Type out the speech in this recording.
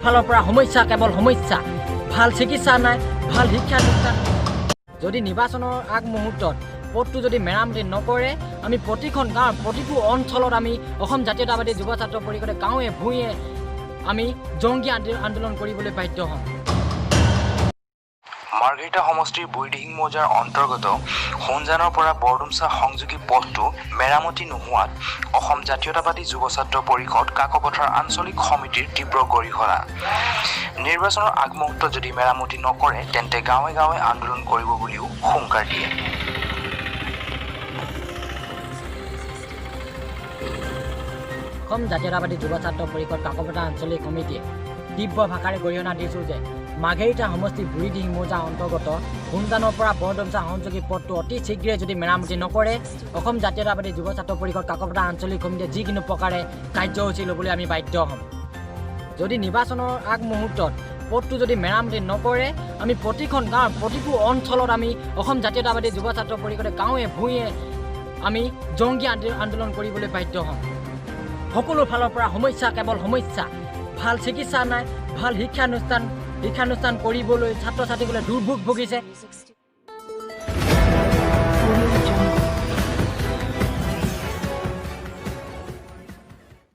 ফালৰ পৰা সমস্যা কেৱল সমস্যা ভাল চিকিৎসা নাই ভাল শিক্ষানুষ্ঠান যদি নিৰ্বাচনৰ আগমুহূৰ্তত পথটো যদি মেৰামতি নকৰে আমি প্ৰতিখন গাঁৱৰ প্ৰতিটো অঞ্চলত আমি অসম জাতীয়তাবাদী যুৱ ছাত্ৰ পৰিষদে গাঁৱে ভূঞে আমি জংগী আন্দোলন কৰিবলৈ বাধ্য হ'ম মাৰ্ঘেৰিটা সমষ্টিৰ বুঢ়ীদিহিং মৌজাৰ অন্তৰ্গত সোনজানৰ পৰা বৰডুমচা সংযোগী পথটো মেৰামতি নোহোৱাত অসম জাতীয়তাবাদী যুৱ ছাত্ৰ পৰিষদ কাকপথাৰ আঞ্চলিক সমিতিৰ তীব্ৰ গৰিহণা নিৰ্বাচনৰ আগমুহূৰ্তত যদি মেৰামতি নকৰে তেন্তে গাঁৱে গাঁৱে আন্দোলন কৰিব বুলিও হুংকাৰ দিয়ে অসম জাতীয়তাবাদী যুৱ ছাত্ৰ পৰিষদ কাকপথাৰ আঞ্চলিক সমিতিয়ে তীব্ৰ ভাষাৰে গৰিহণা দিছোঁ যে মাৰ্ঘেৰিটা সমষ্টিৰ বুঢ়ীদিহিং মৌজাৰ অন্তৰ্গত সোনজানৰ পৰা বৰডুমচা সংযোগী পথটো অতি শীঘ্ৰে যদি মেৰামতি নকৰে অসম জাতীয়তাবাদী যুৱ ছাত্ৰ পৰিষদ কাকপথাৰ আঞ্চলিক সমিতিয়ে যিকোনো প্ৰকাৰে কাৰ্যসূচী ল'বলৈ আমি বাধ্য হ'ম যদি নিৰ্বাচনৰ আগমুহূৰ্তত পথটো যদি মেৰামতি নকৰে আমি প্ৰতিখন গাঁৱৰ প্ৰতিটো অঞ্চলত আমি অসম জাতীয়তাবাদী যুৱ ছাত্ৰ পৰিষদে গাঁৱে ভূঞে আমি জংগী আন্দোলন কৰিবলৈ বাধ্য হ'ম সকলো ফালৰ পৰা সমস্যা কেৱল সমস্যা ভাল চিকিৎসা নাই ভাল শিক্ষানুষ্ঠান কৰিবলৈ ছাত্ৰ ছাত্ৰীসকলে দুৰ্ভোগ ভুগিছে